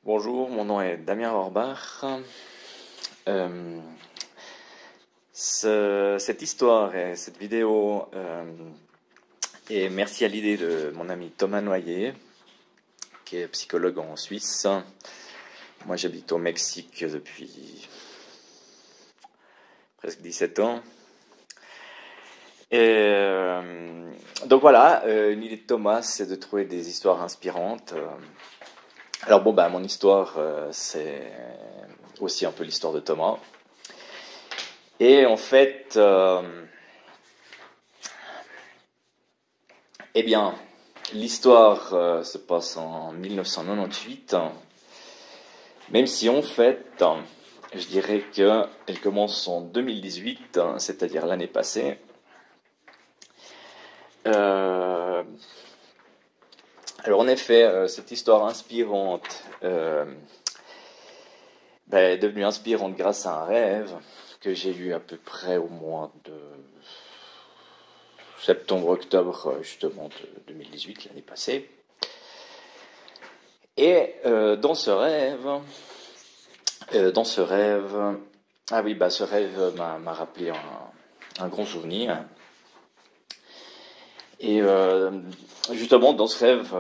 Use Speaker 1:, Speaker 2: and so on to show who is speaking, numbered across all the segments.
Speaker 1: Bonjour, mon nom est Damien Orbach. Euh, cette histoire et cette vidéo est merci à l'idée de mon ami Thomas Noyer, qui est psychologue en Suisse. Moi, j'habite au Mexique depuis presque 17 ans. Donc voilà, une idée de Thomas, c'est de trouver des histoires inspirantes. Alors bon, bah, mon histoire, c'est aussi un peu l'histoire de Thomas. Et en fait, eh bien, l'histoire se passe en 1998, même si en fait, je dirais qu'elle commence en 2018, c'est-à-dire l'année passée. Alors en effet, cette histoire inspirante est devenue inspirante grâce à un rêve que j'ai eu à peu près au mois de septembre-octobre justement de 2018, l'année passée. Et dans ce rêve, ah oui, bah ce rêve m'a rappelé un grand souvenir. Et justement, dans ce rêve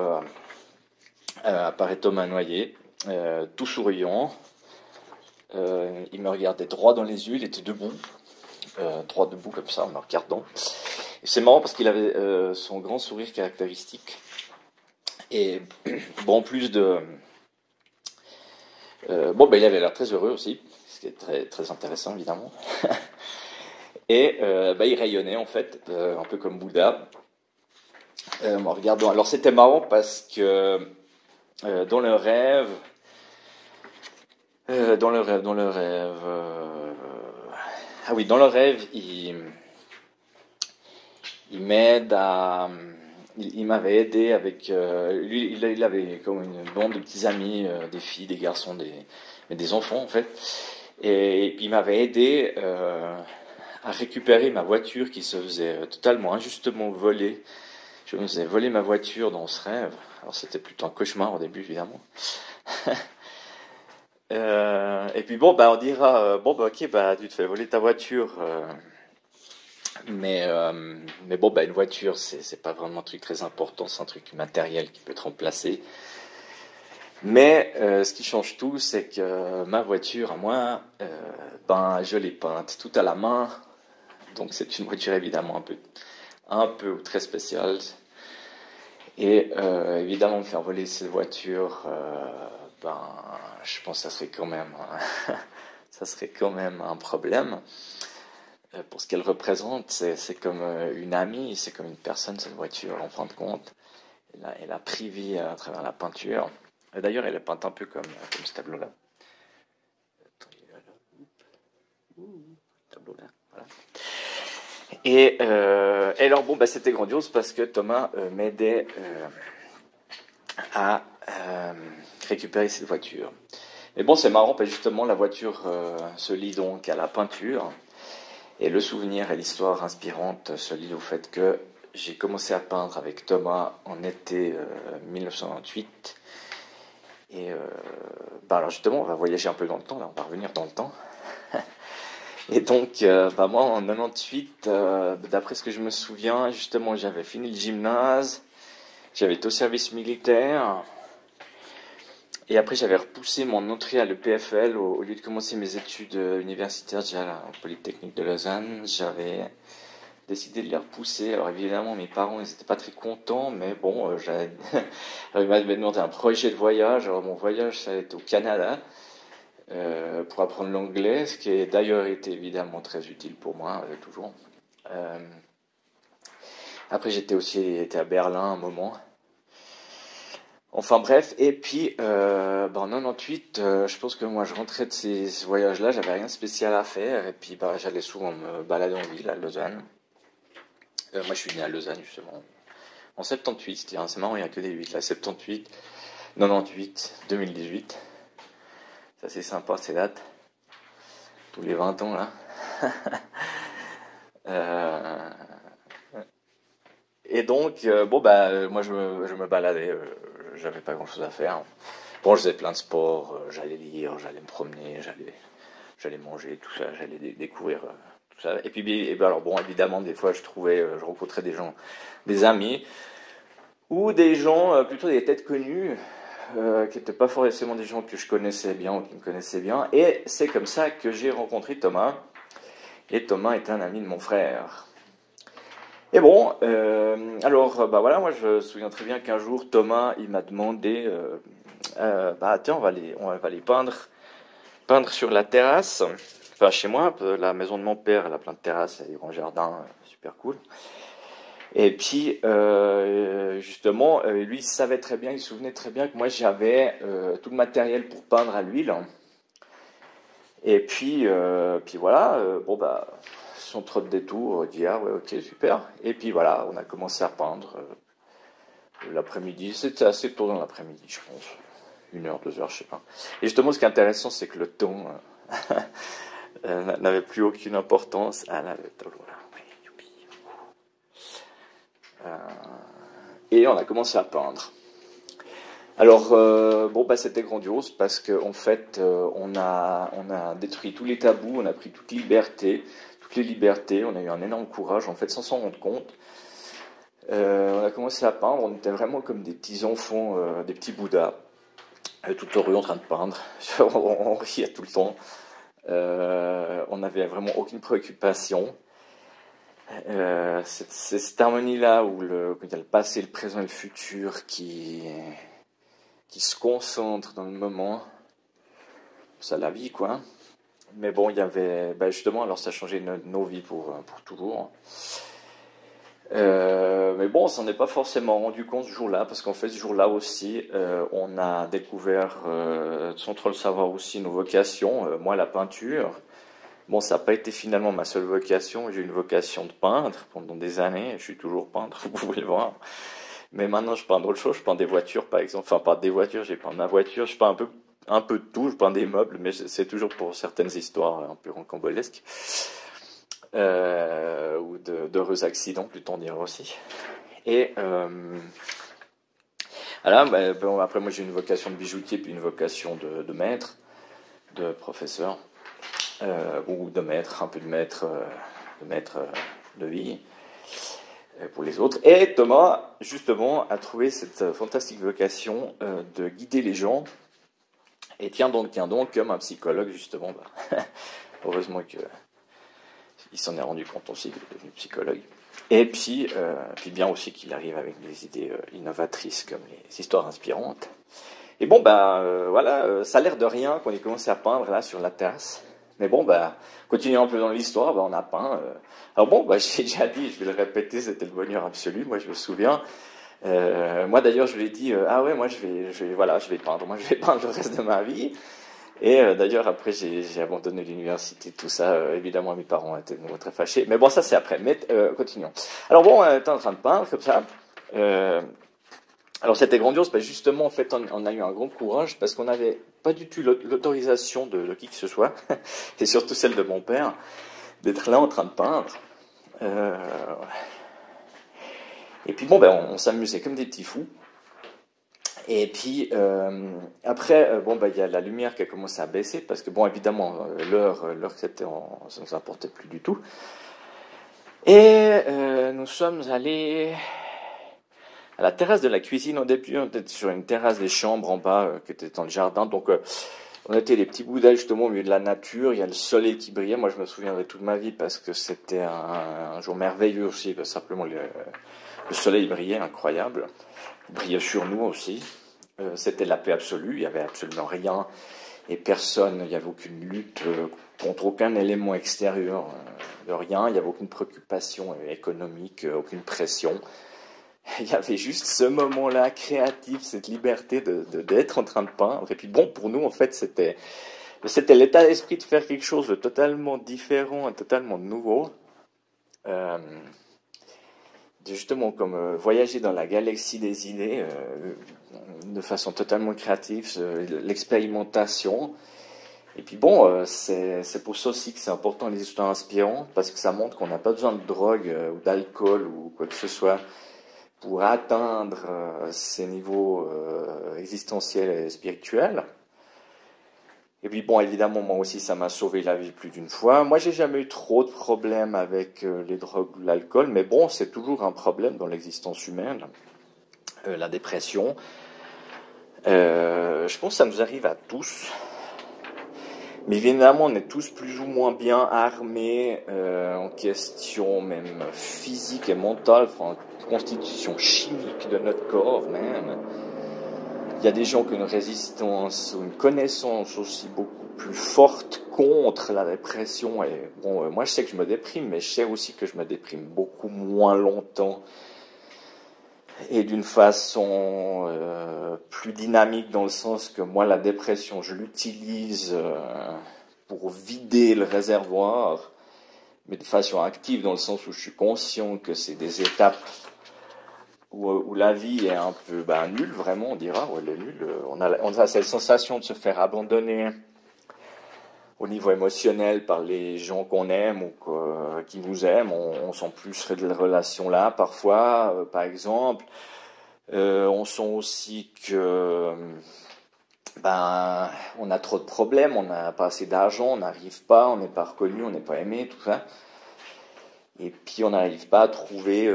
Speaker 1: apparaît Thomas Noyer, tout souriant. Il me regardait droit dans les yeux, il était debout, droit debout comme ça, en me regardant. Et c'est marrant parce qu'il avait son grand sourire caractéristique. Et bon, en plus de... il avait l'air très heureux aussi, ce qui est très, très intéressant évidemment. Et il rayonnait en fait, un peu comme Bouddha, en regardant. Alors c'était marrant parce que dans le rêve, ah oui, dans le rêve, il m'aide à... Il m'avait aidé avec... lui, il avait comme une bande de petits amis, des filles, des garçons, des enfants en fait. Et puis il m'avait aidé à récupérer ma voiture qui se faisait totalement injustement voler. Je me faisais voler ma voiture dans ce rêve. Alors c'était plutôt un cauchemar au début évidemment. Et puis bon, on dira, ok, tu te fais voler ta voiture. Mais bon, une voiture, c'est pas vraiment un truc très important, c'est un truc matériel qui peut être remplacé. Mais ce qui change tout, c'est que ma voiture, à moi, je l'ai peinte tout à la main. Donc c'est une voiture évidemment un peu très spéciale. Et évidemment, me faire voler cette voiture, je pense que ça serait quand même, ça serait quand même un problème. Pour ce qu'elle représente, c'est comme une amie, c'est comme une personne, cette voiture, en fin de compte. Elle a pris vie à travers la peinture. Et d'ailleurs, elle est peinte un peu comme ce tableau-là. Tableau-là, voilà. Et alors, c'était grandiose parce que Thomas m'aidait à récupérer cette voiture. Mais bon, c'est marrant parce que justement, la voiture se lie donc à la peinture. Et le souvenir et l'histoire inspirante se lient au fait que j'ai commencé à peindre avec Thomas en été 1998. Et alors justement, on va voyager un peu dans le temps, là, on va revenir dans le temps. Et donc, moi en 98, d'après ce que je me souviens, justement, j'avais fini le gymnase, j'avais été au service militaire. Et après, j'avais repoussé mon entrée à l'EPFL au lieu de commencer mes études universitaires déjà à la Polytechnique de Lausanne. J'avais décidé de les repousser. Alors évidemment, mes parents, ils n'étaient pas très contents, mais bon, ils m'avaient demandé un projet de voyage. Alors mon voyage, ça a été au Canada pour apprendre l'anglais, ce qui a d'ailleurs été évidemment très utile pour moi, toujours. Après, j'étais aussi été à Berlin un moment. Enfin bref, et puis en 98, je pense que moi je rentrais de ces voyages-là, j'avais rien de spécial à faire, et puis j'allais souvent me balader en ville à Lausanne. Moi je suis né à Lausanne justement, en 78, c'est marrant, il n'y a que des 8 là, 78, 98, 2018. Ça c'est sympa ces dates, tous les 20 ans là. Et donc, moi je me baladais, j'avais pas grand chose à faire. Bon, je faisais plein de sports, j'allais lire, j'allais me promener, j'allais manger, tout ça, j'allais découvrir tout ça. Et puis, alors bon, évidemment, des fois, je rencontrais des gens, des amis, ou des gens, plutôt des têtes connues, qui n'étaient pas forcément des gens que je connaissais bien ou qui me connaissaient bien. Et c'est comme ça que j'ai rencontré Thomas. Et Thomas est un ami de mon frère. Et bon, alors, bah voilà, moi je me souviens très bien qu'un jour, Thomas, il m'a demandé, bah tiens, on va aller peindre sur la terrasse. Enfin, chez moi, la maison de mon père, elle a plein de terrasses, il y a des grands jardins, super cool. Et puis, justement, lui, il savait très bien, il se souvenait très bien que moi, j'avais tout le matériel pour peindre à l'huile. Et puis voilà, bon, bah, son trotte des tours, il dit, ah ouais, ok, super. Et puis voilà, on a commencé à peindre l'après-midi. C'était assez tôt dans l'après-midi, je pense. 1 heure, 2 heures, je sais pas. Et justement, ce qui est intéressant, c'est que le ton n'avait plus aucune importance. Ah là, le ton, voilà. Et on a commencé à peindre. Alors, bon, bah, c'était grandiose parce qu'en fait, on a détruit tous les tabous, on a pris toutes les libertés, on a eu un énorme courage, en fait, sans s'en rendre compte. On a commencé à peindre, on était vraiment comme des petits enfants, des petits bouddhas, toute la rue en train de peindre, on riait tout le temps, on n'avait vraiment aucune préoccupation. C'est cette harmonie-là où il y a le passé, le présent et le futur qui se concentrent dans le moment. C'est la vie, quoi. Mais bon, il y avait, bah justement, alors ça a changé nos vies pour toujours. Mais bon, on s'en est pas forcément rendu compte ce jour-là, parce qu'en fait, ce jour-là aussi, on a découvert, sans trop le savoir aussi, nos vocations. Moi, la peinture. Bon, ça n'a pas été finalement ma seule vocation. J'ai eu une vocation de peintre pendant des années. Je suis toujours peintre, vous pouvez le voir. Mais maintenant, je peins d'autres choses. Je peins des voitures, par exemple. Enfin, pas des voitures, j'ai peint ma voiture. Je peins un peu de tout. Je peins des meubles, mais c'est toujours pour certaines histoires un peu rocambolesques. Ou d'heureux accidents, plutôt dire aussi. Et voilà, bah, bon, après, moi, j'ai une vocation de bijoutier, puis une vocation de maître, de professeur. Ou de maître, un peu de maître de vie pour les autres. Et Thomas, justement, a trouvé cette fantastique vocation de guider les gens. Et tiens donc, comme un psychologue, justement, bah, heureusement qu'il s'en est rendu compte aussi qu'il est devenu psychologue. Et puis bien aussi qu'il arrive avec des idées innovatrices comme les histoires inspirantes. Et bon, bah voilà, ça a l'air de rien qu'on ait commencé à peindre là sur la terrasse. Mais bon, bah, continuons un peu dans l'histoire, bah, on a peint. Alors bon, bah, j'ai déjà dit, je vais le répéter, c'était le bonheur absolu, moi je me souviens. Moi d'ailleurs, je lui ai dit, ah ouais, moi je vais peindre, moi je vais peindre le reste de ma vie. Et d'ailleurs, après, j'ai abandonné l'université, tout ça. Évidemment, mes parents étaient de nouveau très fâchés. Mais bon, ça c'est après. Mais continuons. Alors bon, t'es en train de peindre comme ça. Alors c'était grandiose, parce que justement, en fait, on a eu un grand courage, parce qu'on n'avait pas du tout l'autorisation de qui que ce soit, et surtout celle de mon père, d'être là en train de peindre. Et puis bon, ben, on s'amusait comme des petits fous. Et puis après, bon, ben, il y a la lumière qui a commencé à baisser, parce que bon, évidemment, l'heure que c'était, ça ne nous importait plus du tout. Et nous sommes allés à la terrasse de la cuisine. Au début, on était sur une terrasse des chambres en bas, qui était dans le jardin. Donc, on était les petits bouddhas justement au milieu de la nature. Il y a le soleil qui brillait. Moi, je me souviendrai toute ma vie parce que c'était un jour merveilleux aussi. Simplement, le soleil brillait, incroyable. Il brillait sur nous aussi. C'était la paix absolue. Il n'y avait absolument rien et personne. Il n'y avait aucune lutte contre aucun élément extérieur de rien. Il n'y avait aucune préoccupation économique, aucune pression. Il y avait juste ce moment-là créatif, cette liberté d'être en train de peindre. Et puis bon, pour nous, en fait, c'était l'état d'esprit de faire quelque chose de totalement différent et totalement nouveau. Justement, comme voyager dans la galaxie des idées de façon totalement créative, l'expérimentation. Et puis bon, c'est pour ça aussi que c'est important les histoires inspirantes, parce que ça montre qu'on n'a pas besoin de drogue ou d'alcool ou quoi que ce soit pour atteindre ces niveaux existentielle et spirituelle. Et puis bon, évidemment, moi aussi, ça m'a sauvé la vie plus d'une fois. Moi, j'ai jamais eu trop de problèmes avec les drogues ou l'alcool, mais bon, c'est toujours un problème dans l'existence humaine. La dépression. Je pense que ça nous arrive à tous. Mais évidemment, on est tous plus ou moins bien armés en question même physique et mentale, enfin, constitution chimique de notre corps même. Il y a des gens qui ont une résistance ou une connaissance aussi beaucoup plus forte contre la dépression. Et bon, moi je sais que je me déprime, mais je sais aussi que je me déprime beaucoup moins longtemps et d'une façon plus dynamique, dans le sens que moi la dépression, je l'utilise pour vider le réservoir, mais de façon active, dans le sens où je suis conscient que c'est des étapes où la vie est un peu nulle, vraiment, on dira, elle est nulle. On a cette sensation de se faire abandonner au niveau émotionnel par les gens qu'on aime ou qui nous aiment. On sent plus ces relations-là parfois, par exemple. On sent aussi que on a trop de problèmes, on n'a pas assez d'argent, on n'arrive pas, on n'est pas reconnu, on n'est pas aimé, tout ça. Et puis on n'arrive pas à trouver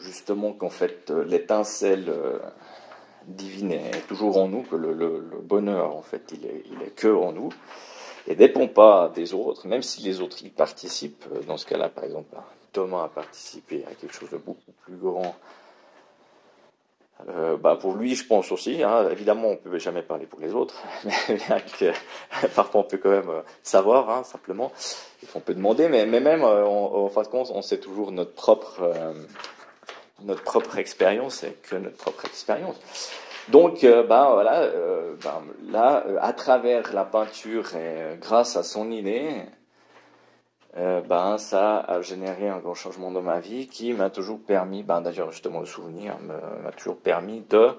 Speaker 1: justement qu'en fait l'étincelle divine est toujours en nous, que le bonheur en fait il est que en nous et dépend pas des autres, même si les autres y participent. Dans ce cas-là, par exemple, Thomas a participé à quelque chose de beaucoup plus grand. Pour lui, je pense aussi, hein, évidemment, on ne peut jamais parler pour les autres, mais bien que parfois on peut quand même savoir, hein, simplement, on peut demander, mais même, en fin de compte, on sait toujours notre propre expérience, et que notre propre expérience. Donc, voilà, là, à travers la peinture et grâce à son idée, ça a généré un grand changement dans ma vie qui m'a toujours permis, d'ailleurs justement le souvenir m'a toujours permis de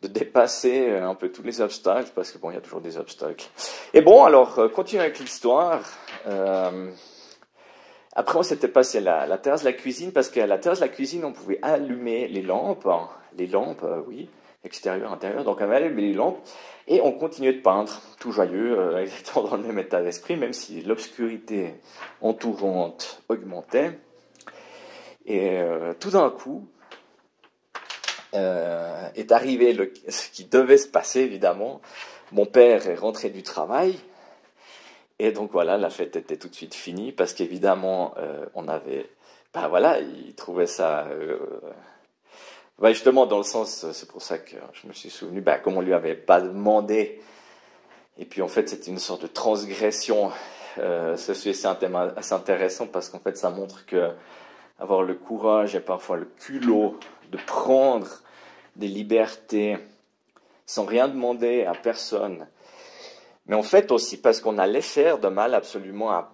Speaker 1: dépasser un peu tous les obstacles, parce que bon, il y a toujours des obstacles. Et bon, alors, continuons avec l'histoire. Après, on s'était passé à la terrasse de la cuisine, parce qu'à la terrasse de la cuisine, on pouvait allumer les lampes, oui, extérieures, intérieures, donc on avait allumé les lampes, et on continuait de peindre, tout joyeux, exactement dans le même état d'esprit, même si l'obscurité entourante augmentait. Et tout d'un coup, est arrivé ce qui devait se passer, évidemment. Mon père est rentré du travail, et donc voilà, la fête était tout de suite finie, parce qu'évidemment, on avait... il trouvait ça... justement, dans le sens, c'est pour ça que je me suis souvenu, comme on lui avait pas demandé, et puis en fait, c'était une sorte de transgression. C'est un thème assez intéressant, parce qu'en fait, ça montre que avoir le courage et parfois le culot de prendre des libertés sans rien demander à personne, mais en fait aussi parce qu'on allait faire de mal absolument à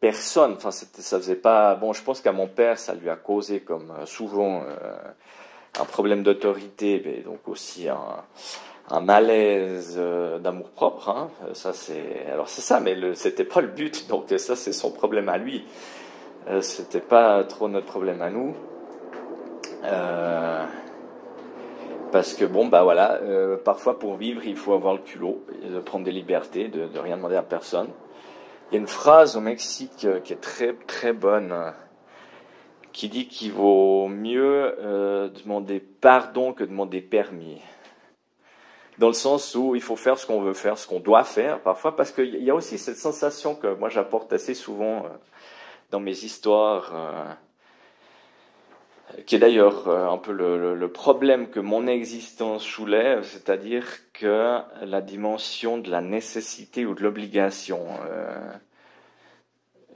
Speaker 1: personne. Enfin, ça faisait pas... Bon, je pense qu'à mon père, ça lui a causé, comme souvent, un problème d'autorité, mais donc aussi un malaise d'amour-propre. Hein. Alors c'est ça, mais c'était pas le but, donc ça c'est son problème à lui. C'était pas trop notre problème à nous. Parce que parfois pour vivre, il faut avoir le culot, de prendre des libertés, de rien demander à personne. Il y a une phrase au Mexique qui est très très bonne, qui dit qu'il vaut mieux demander pardon que demander permis. Dans le sens où il faut faire ce qu'on veut faire, ce qu'on doit faire parfois, parce qu'il y a aussi cette sensation que moi j'apporte assez souvent dans mes histoires, qui est d'ailleurs un peu le problème que mon existence soulève, c'est-à-dire que la dimension de la nécessité ou de l'obligation,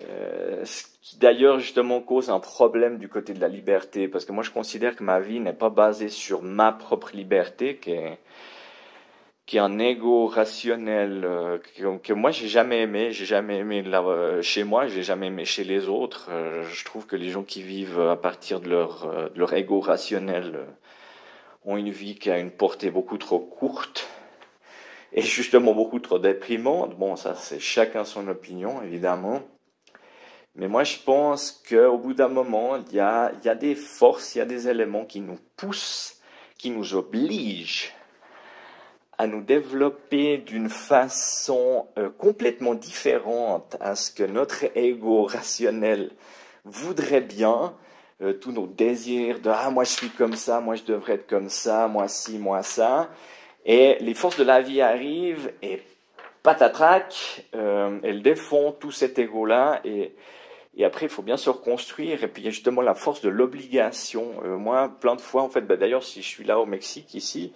Speaker 1: ce qui d'ailleurs justement cause un problème du côté de la liberté, parce que moi je considère que ma vie n'est pas basée sur ma propre liberté, qui est un ego rationnel que moi j'ai jamais aimé chez moi, j'ai jamais aimé chez les autres. Je trouve que les gens qui vivent à partir de leur ego rationnel ont une vie qui a une portée beaucoup trop courte et justement beaucoup trop déprimante. Bon, ça c'est chacun son opinion évidemment, mais moi je pense qu'au bout d'un moment il y a des forces, il y a des éléments qui nous poussent, qui nous obligent à nous développer d'une façon complètement différente à ce que notre ego rationnel voudrait bien, tous nos désirs de « ah, moi je suis comme ça, moi je devrais être comme ça, moi ci, moi ça », et les forces de la vie arrivent et patatrac, elles défont tout cet ego-là, et après il faut bien se reconstruire, et puis il y a justement la force de l'obligation. Moi, plein de fois, en fait, d'ailleurs, si je suis là au Mexique, ici,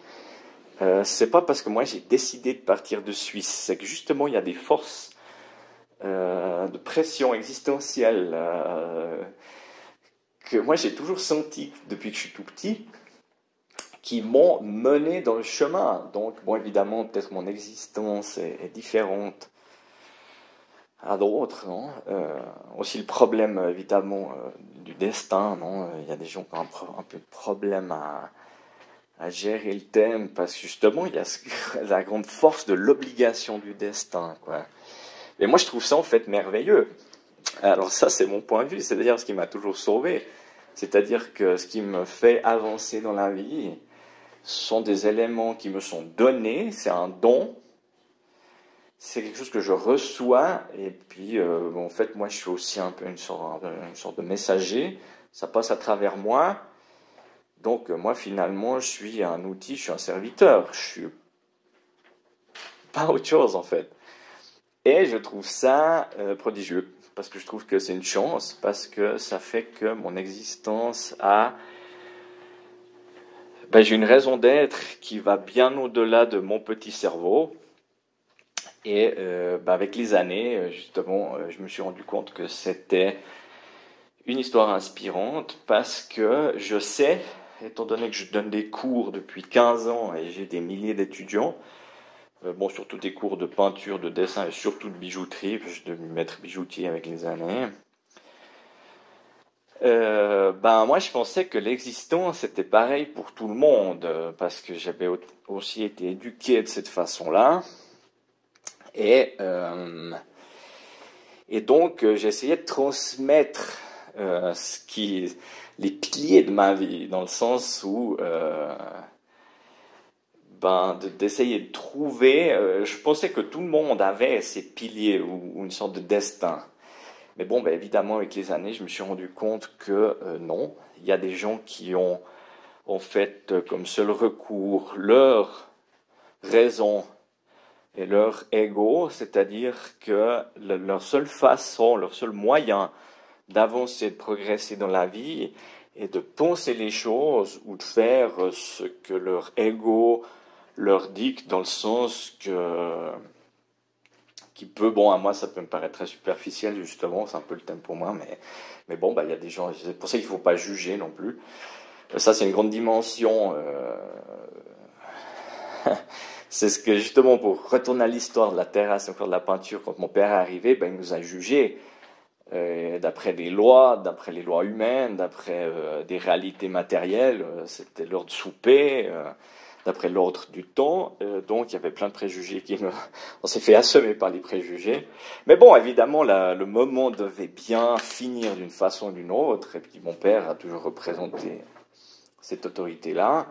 Speaker 1: c'est pas parce que moi j'ai décidé de partir de Suisse, c'est que justement il y a des forces de pression existentielle que moi j'ai toujours senti depuis que je suis tout petit, qui m'ont mené dans le chemin. Donc, bon, évidemment, peut-être mon existence est différente à d'autres, non aussi le problème, évidemment, du destin, non il y a des gens qui ont un peu de problème à gérer le thème, parce que justement, il y a la grande force de l'obligation du destin, quoi. Et moi, je trouve ça, en fait, merveilleux. Alors ça, c'est mon point de vue, c'est-à-dire ce qui m'a toujours sauvé. C'est-à-dire que ce qui me fait avancer dans la vie sont des éléments qui me sont donnés, c'est un don, c'est quelque chose que je reçois, et puis en fait, moi, je suis aussi un peu une sorte de messager, ça passe à travers moi. Donc moi, finalement, je suis un outil, je suis un serviteur, je suis pas autre chose, en fait. Et je trouve ça prodigieux, parce que je trouve que c'est une chance, parce que ça fait que mon existence a... j'ai une raison d'être qui va bien au-delà de mon petit cerveau. Et avec les années, justement, je me suis rendu compte que c'était une histoire inspirante, parce que je sais, étant donné que je donne des cours depuis 15 ans et j'ai des milliers d'étudiants, surtout des cours de peinture, de dessin et surtout de bijouterie, je suis devenu maître bijoutier avec les années. Moi je pensais que l'existence était pareil pour tout le monde, parce que j'avais aussi été éduqué de cette façon-là. Et donc j'essayais de transmettre les piliers de ma vie, dans le sens où d'essayer de trouver, je pensais que tout le monde avait ces piliers ou une sorte de destin. Mais bon, évidemment, avec les années, je me suis rendu compte que non, il y a des gens qui ont en fait comme seul recours leur raison et leur ego, c'est-à-dire que leur seule façon, leur seul moyen d'avancer, de progresser dans la vie est de penser les choses ou de faire ce que leur ego leur dicte, dans le sens qui peut, à moi ça peut me paraître très superficiel, justement, c'est un peu le thème pour moi, mais bon, il y a des gens, c'est pour ça qu'il ne faut pas juger non plus. Ça, c'est une grande dimension. C'est ce que, justement, pour retourner à l'histoire de la terrasse, encore de la peinture, quand mon père est arrivé, il nous a jugés d'après les lois humaines, d'après des réalités matérielles. C'était l'heure de souper, d'après l'ordre du temps. Donc, il y avait plein de préjugés on s'est fait assommer par les préjugés. Mais bon, évidemment, le moment devait bien finir d'une façon ou d'une autre. Et puis, mon père a toujours représenté cette autorité-là.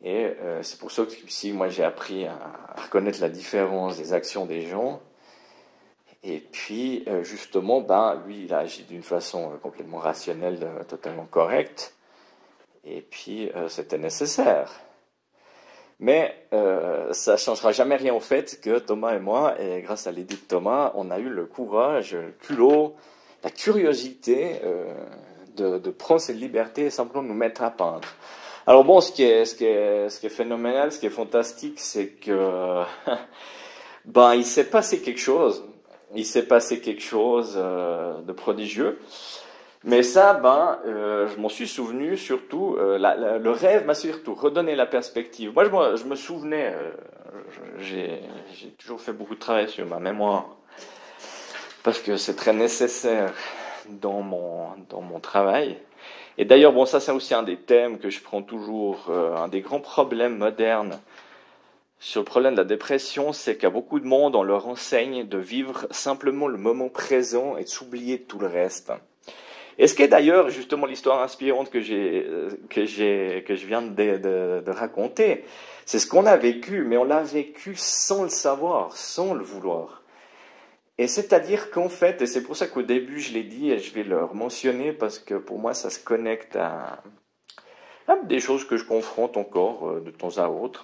Speaker 1: Et c'est pour ça que ici, moi, j'ai appris à reconnaître la différence des actions des gens. Et puis, justement, lui, il a agi d'une façon complètement rationnelle, totalement correcte. Et puis, c'était nécessaire. Mais ça ne changera jamais rien au fait que Thomas et moi, et grâce à l'idée de Thomas, on a eu le courage, le culot, la curiosité de prendre cette liberté et simplement de nous mettre à peindre. Alors bon, ce qui est phénoménal, ce qui est fantastique, c'est que il s'est passé quelque chose. Il s'est passé quelque chose de prodigieux. Mais ça, je m'en suis souvenu surtout. Le rêve m'a surtout redonné la perspective. Moi, je me souvenais. J'ai toujours fait beaucoup de travail sur ma mémoire, parce que c'est très nécessaire dans mon travail. Et d'ailleurs, ça c'est aussi un des thèmes que je prends toujours, un des grands problèmes modernes sur le problème de la dépression, c'est qu'à beaucoup de monde, on leur enseigne de vivre simplement le moment présent et de s'oublier de tout le reste. Et ce qui est d'ailleurs justement l'histoire inspirante que je viens de raconter, c'est ce qu'on a vécu, mais on l'a vécu sans le savoir, sans le vouloir. Et c'est-à-dire qu'en fait, et c'est pour ça qu'au début je l'ai dit et je vais le mentionner parce que pour moi ça se connecte à des choses que je confronte encore de temps à autre.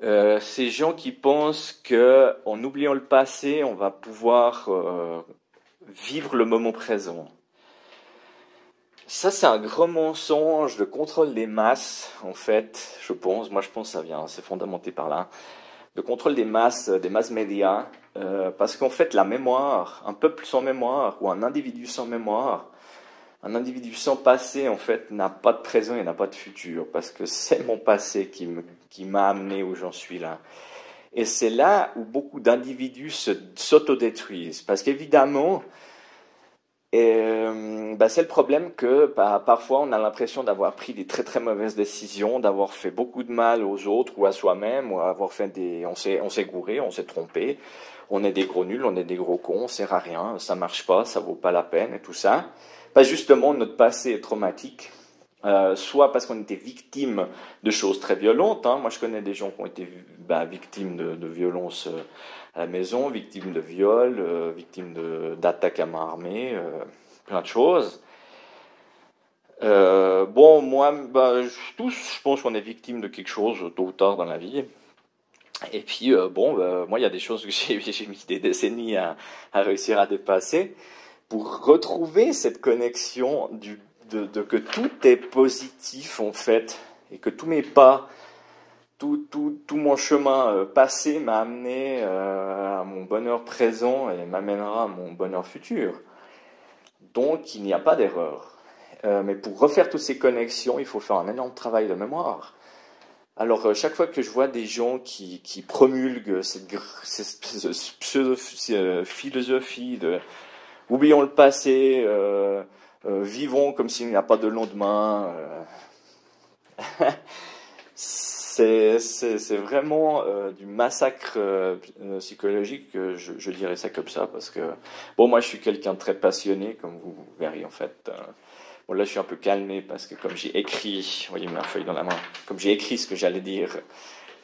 Speaker 1: Ces gens qui pensent que en oubliant le passé, on va pouvoir vivre le moment présent. Ça, c'est un grand mensonge de contrôle des masses, en fait, je pense. Moi, je pense que ça vient, c'est fondamenté par là. Le contrôle des masses médias, parce qu'en fait, la mémoire, un peuple sans mémoire, ou un individu sans mémoire, un individu sans passé, en fait, n'a pas de présent et n'a pas de futur, parce que c'est mon passé qui m'a amené où j'en suis là. Et c'est là où beaucoup d'individus s'autodétruisent, parce qu'évidemment, c'est le problème que parfois on a l'impression d'avoir pris des très très mauvaises décisions, d'avoir fait beaucoup de mal aux autres ou à soi-même, ou avoir fait on s'est gouré, on s'est trompé, on est des gros nuls, on est des gros cons, on sert à rien, ça marche pas, ça vaut pas la peine et tout ça. Justement, notre passé est traumatique, soit parce qu'on était victime de choses très violentes. Hein. Moi, je connais des gens qui ont été victimes de violences à la maison, victimes de viols, victimes d'attaques à main armée, plein de choses. Moi, tous, je pense qu'on est victime de quelque chose tôt ou tard dans la vie. Et puis, moi, il y a des choses que j'ai mis des décennies à réussir à dépasser pour retrouver cette connexion que tout est positif en fait, et que tous mes pas, tout mon chemin passé m'a amené à mon bonheur présent et m'amènera à mon bonheur futur. Donc il n'y a pas d'erreur. Mais pour refaire toutes ces connexions, il faut faire un énorme travail de mémoire. Alors, chaque fois que je vois des gens qui promulguent cette pseudo-philosophie de oublions le passé, vivons comme s'il n'y a pas de lendemain. C'est vraiment du massacre psychologique, je dirais ça comme ça, parce que, moi je suis quelqu'un de très passionné, comme vous verrez en fait. Là je suis un peu calmé, parce que comme j'ai écrit, voyez ma feuille dans la main, comme j'ai écrit ce que j'allais dire,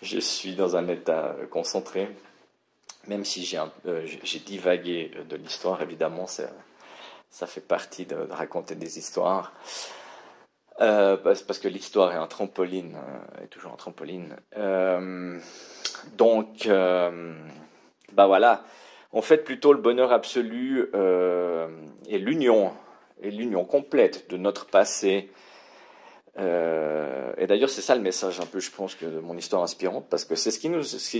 Speaker 1: je suis dans un état concentré. Même si j'ai divagué de l'histoire, évidemment, ça fait partie de raconter des histoires. Parce que l'histoire est un trampoline, est toujours un trampoline. Voilà. En fait, plutôt le bonheur absolu et l'union complète de notre passé. Et d'ailleurs, c'est ça le message un peu, je pense, de mon histoire inspirante, parce que c'est ce qui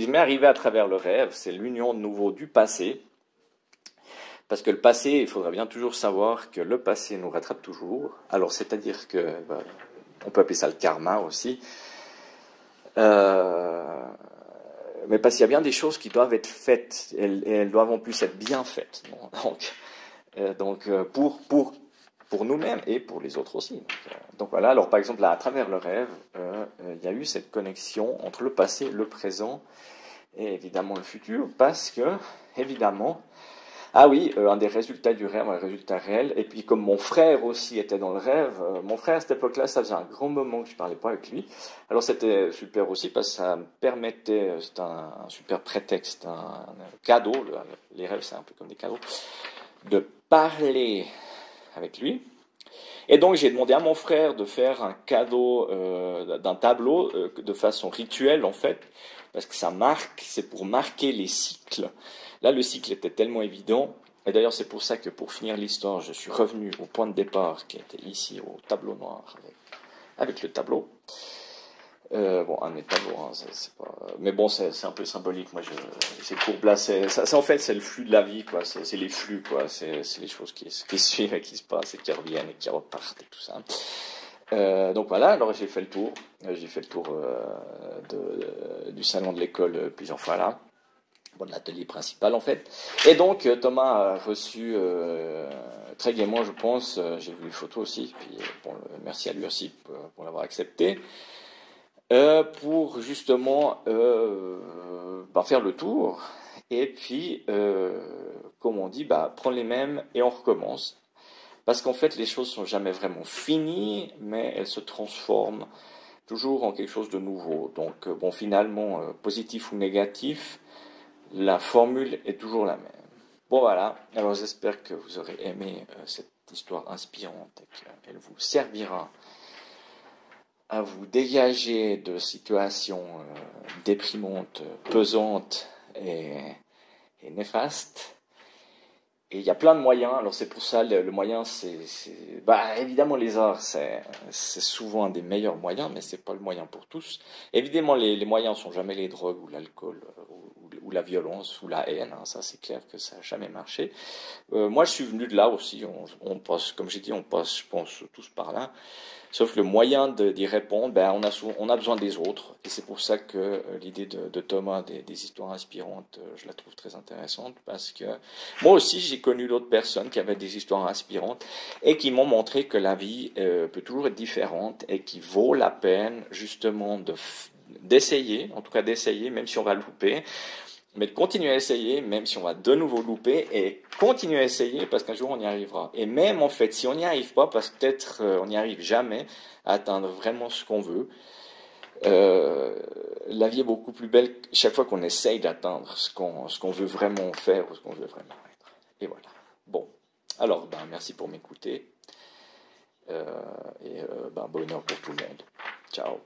Speaker 1: m'est arrivé à travers le rêve, c'est l'union de nouveau du passé. Parce que le passé, il faudra bien toujours savoir que le passé nous rattrape toujours. Alors, c'est-à-dire que, on peut appeler ça le karma aussi. Mais parce qu'il y a bien des choses qui doivent être faites, et elles doivent en plus être bien faites. Donc, pour nous-mêmes et pour les autres aussi. Donc voilà, alors par exemple, là, à travers le rêve, il y a eu cette connexion entre le passé, le présent et évidemment le futur, parce que, évidemment, un des résultats du rêve, un résultat réel, et puis comme mon frère aussi était dans le rêve, mon frère à cette époque-là, ça faisait un grand moment que je ne parlais pas avec lui, alors c'était super aussi parce que ça me permettait, c'était un super prétexte, un cadeau, les rêves c'est un peu comme des cadeaux, de parler avec lui. Et donc j'ai demandé à mon frère de faire un cadeau d'un tableau de façon rituelle en fait, parce que c'est pour marquer les cycles. Là le cycle était tellement évident, et d'ailleurs c'est pour ça que pour finir l'histoire, je suis revenu au point de départ qui était ici au tableau noir avec le tableau. Un de mes tableaux, hein, c'est pas... mais bon, c'est un peu symbolique. Moi, ces courbes-là, en fait, c'est le flux de la vie, quoi. C'est les flux, quoi. C'est les choses qui suivent et qui se passent et qui reviennent et qui repartent et tout ça. Donc voilà. Alors j'ai fait le tour. J'ai fait le tour du salon de l'école plusieurs fois là. De l'atelier principal en fait. Et donc Thomas a reçu très gaiement, je pense. J'ai vu les photos aussi. Puis merci à lui aussi pour l'avoir accepté. Pour justement faire le tour et puis comme on dit prendre les mêmes et on recommence. Parce qu'en fait, les choses sont jamais vraiment finies, mais elles se transforment toujours en quelque chose de nouveau. Donc, bon, finalement, positif ou négatif, la formule est toujours la même. Bon, voilà. Alors, j'espère que vous aurez aimé cette histoire inspirante et qu'elle vous servira à vous dégager de situations déprimantes, pesantes et néfastes. Et il y a plein de moyens, alors c'est pour ça, le moyen, bah, évidemment les arts, c'est souvent un des meilleurs moyens, mais c'est pas le moyen pour tous. Évidemment, les moyens sont jamais les drogues ou l'alcool, ou la violence, ou la haine, hein, ça c'est clair que ça n'a jamais marché. Moi je suis venu de là aussi, on passe, comme j'ai dit, on passe, je pense, tous par là. Sauf que le moyen d'y répondre, ben, on a besoin des autres. Et c'est pour ça que l'idée de Thomas des histoires inspirantes, je la trouve très intéressante. Parce que moi aussi, j'ai connu d'autres personnes qui avaient des histoires inspirantes et qui m'ont montré que la vie peut toujours être différente et qu'il vaut la peine justement d'essayer, en tout cas d'essayer, même si on va le louper. Mais de continuer à essayer, même si on va de nouveau louper, et continuer à essayer parce qu'un jour on y arrivera. Et même en fait, si on n'y arrive pas, parce que peut-être on n'y arrive jamais à atteindre vraiment ce qu'on veut, la vie est beaucoup plus belle chaque fois qu'on essaye d'atteindre ce qu'on veut vraiment faire ou ce qu'on veut vraiment être. Et voilà. Bon, alors ben, merci pour m'écouter et ben, bonheur pour tout le monde. Ciao.